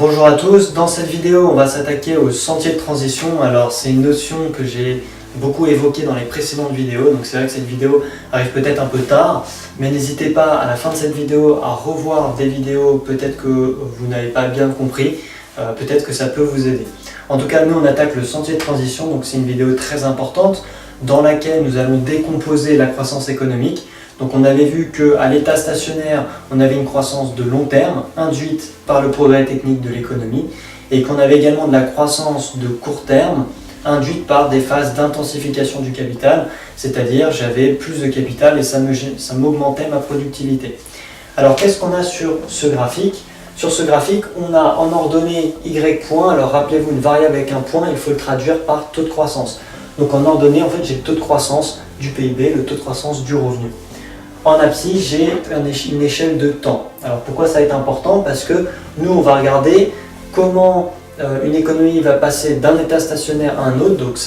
Bonjour à tous, dans cette vidéo on va s'attaquer au sentier de transition. Alors c'est une notion que j'ai beaucoup évoquée dans les précédentes vidéos, donc c'est vrai que cette vidéo arrive peut-être un peu tard, mais n'hésitez pas à la fin de cette vidéo à revoir des vidéos, peut-être que vous n'avez pas bien compris, peut-être que ça peut vous aider. En tout cas nous on attaque le sentier de transition, donc c'est une vidéo très importante dans laquelle nous allons décomposer la croissance économique. Donc on avait vu qu'à l'état stationnaire, on avait une croissance de long terme induite par le progrès technique de l'économie et qu'on avait également de la croissance de court terme induite par des phases d'intensification du capital, c'est-à-dire j'avais plus de capital et ça m'augmentait ma productivité. Alors qu'est-ce qu'on a sur ce graphique ? Sur ce graphique, on a en ordonnée Y point, alors rappelez-vous une variable avec un point, il faut le traduire par taux de croissance. Donc en ordonnée, en fait, j'ai le taux de croissance du PIB, le taux de croissance du revenu. En abscisse, j'ai une échelle de temps. Alors pourquoi ça va être important? Parce que nous, on va regarder comment une économie va passer d'un état stationnaire à un autre. Donc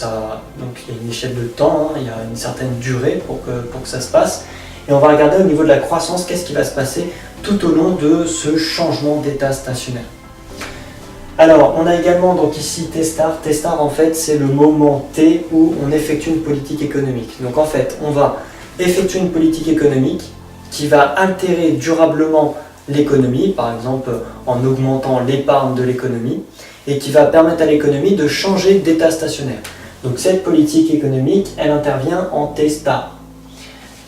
il y a une échelle de temps, il y a une certaine durée pour que ça se passe. Et on va regarder au niveau de la croissance, qu'est-ce qui va se passer tout au long de ce changement d'état stationnaire. Alors, on a également donc ici T-star. T-star, en fait, c'est le moment T où on effectue une politique économique. Donc en fait, on va effectuer une politique économique qui va altérer durablement l'économie, par exemple en augmentant l'épargne de l'économie, et qui va permettre à l'économie de changer d'état stationnaire. Donc cette politique économique, elle intervient en T-star.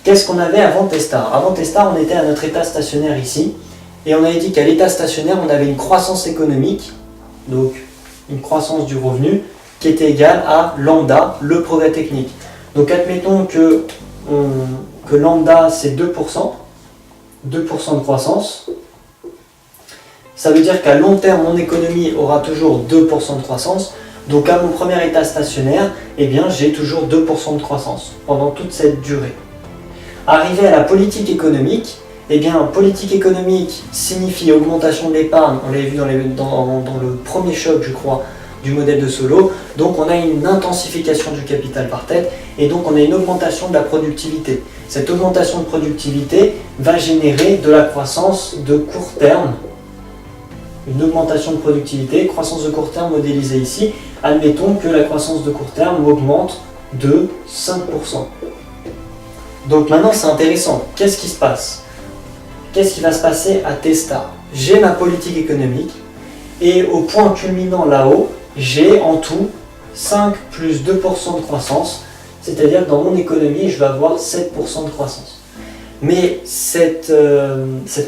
Qu'est-ce qu'on avait avant T-star? Avant T-star, on était à notre état stationnaire ici, et on avait dit qu'à l'état stationnaire, on avait une croissance économique, donc une croissance du revenu, qui était égale à lambda, le progrès technique. Donc admettons que lambda c'est 2% de croissance, ça veut dire qu'à long terme mon économie aura toujours 2% de croissance, donc à mon premier état stationnaire, eh bien j'ai toujours 2% de croissance pendant toute cette durée. Arrivé à la politique économique, eh bien politique économique signifie augmentation de l'épargne, on l'avait vu dans le premier choc je crois, du modèle de Solow, donc on a une intensification du capital par tête et donc on a une augmentation de la productivité. Cette augmentation de productivité va générer de la croissance de court terme. Une augmentation de productivité, croissance de court terme modélisée ici. Admettons que la croissance de court terme augmente de 5%. Donc maintenant c'est intéressant, qu'est-ce qui se passe? Qu'est-ce qui va se passer à T-star? J'ai ma politique économique et au point culminant là-haut, j'ai en tout 5 plus 2% de croissance, c'est-à-dire que dans mon économie, je vais avoir 7% de croissance. Mais cette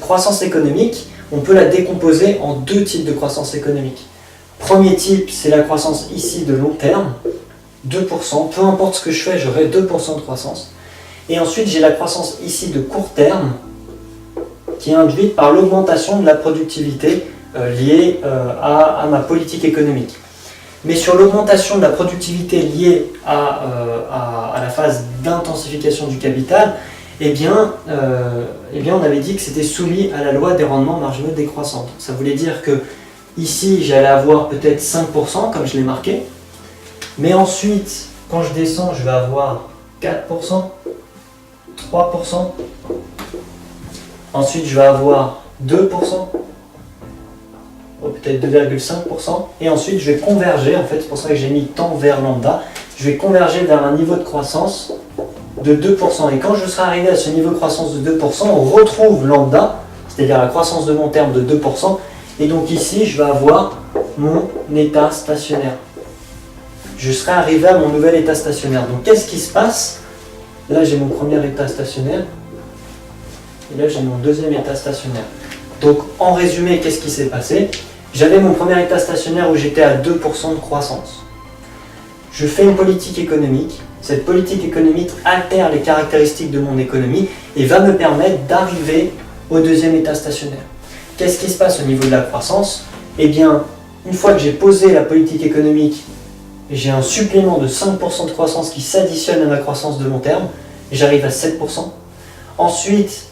croissance économique, on peut la décomposer en deux types de croissance économique. Premier type, c'est la croissance ici de long terme, 2%, peu importe ce que je fais, j'aurai 2% de croissance. Et ensuite, j'ai la croissance ici de court terme, qui est induite par l'augmentation de la productivité liée à ma politique économique. Mais sur l'augmentation de la productivité liée à la phase d'intensification du capital, eh bien, on avait dit que c'était soumis à la loi des rendements marginaux décroissants. Ça voulait dire que ici, j'allais avoir peut-être 5%, comme je l'ai marqué, mais ensuite, quand je descends, je vais avoir 4%, 3%, ensuite je vais avoir 2%, peut-être 2,5%, et ensuite je vais converger, en fait c'est pour ça que j'ai mis temps vers lambda, je vais converger vers un niveau de croissance de 2%, et quand je serai arrivé à ce niveau de croissance de 2%, on retrouve lambda, c'est-à-dire la croissance de long terme de 2%, et donc ici je vais avoir mon état stationnaire. Je serai arrivé à mon nouvel état stationnaire. Donc qu'est-ce qui se passe? Là j'ai mon premier état stationnaire, et là j'ai mon deuxième état stationnaire. Donc en résumé, qu'est-ce qui s'est passé? J'avais mon premier état stationnaire où j'étais à 2% de croissance. Je fais une politique économique. Cette politique économique altère les caractéristiques de mon économie et va me permettre d'arriver au deuxième état stationnaire. Qu'est-ce qui se passe au niveau de la croissance? Eh bien, une fois que j'ai posé la politique économique, j'ai un supplément de 5% de croissance qui s'additionne à ma croissance de long terme. J'arrive à 7%. Ensuite,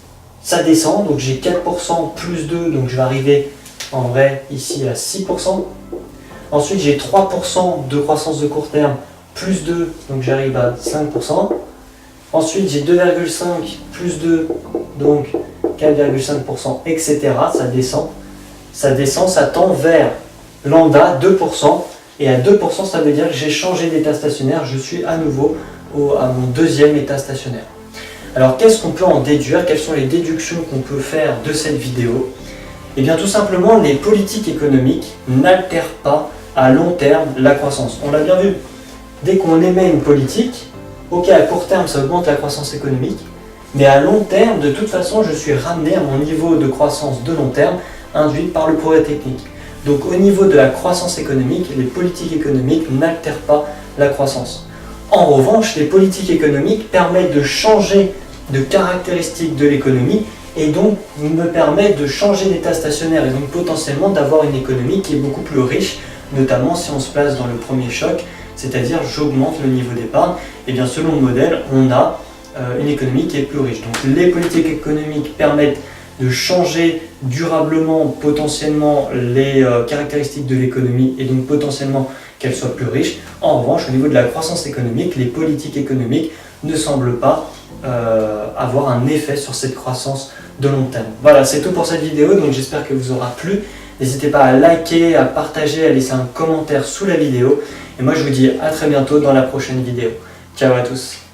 ça descend, donc j'ai 4% plus 2, donc je vais arriver en vrai ici à 6%. Ensuite j'ai 3% de croissance de court terme, plus 2, donc j'arrive à 5%. Ensuite j'ai 2,5 plus 2, donc 4,5%, etc. Ça descend. ça descend, ça tend vers lambda 2%, et à 2% ça veut dire que j'ai changé d'état stationnaire, je suis à nouveau à mon deuxième état stationnaire. Alors qu'est-ce qu'on peut en déduire? Quelles sont les déductions qu'on peut faire de cette vidéo? Eh bien tout simplement, les politiques économiques n'altèrent pas à long terme la croissance. On l'a bien vu, dès qu'on émet une politique, ok, à court terme ça augmente la croissance économique, mais à long terme, de toute façon, je suis ramené à mon niveau de croissance de long terme induit par le progrès technique. Donc au niveau de la croissance économique, les politiques économiques n'altèrent pas la croissance. En revanche, les politiques économiques permettent de changer de caractéristiques de l'économie et donc me permettent de changer d'état stationnaire et donc potentiellement d'avoir une économie qui est beaucoup plus riche, notamment si on se place dans le premier choc, c'est-à-dire j'augmente le niveau d'épargne, et bien selon le modèle, on a une économie qui est plus riche. Donc les politiques économiques permettent de changer durablement, potentiellement, les caractéristiques de l'économie et donc potentiellement qu'elle soit plus riche. En revanche, au niveau de la croissance économique, les politiques économiques ne semblent pas avoir un effet sur cette croissance de long terme. Voilà, c'est tout pour cette vidéo, donc j'espère qu'elle vous aura plu. N'hésitez pas à liker, à partager, à laisser un commentaire sous la vidéo. Et moi je vous dis à très bientôt dans la prochaine vidéo. Ciao à tous.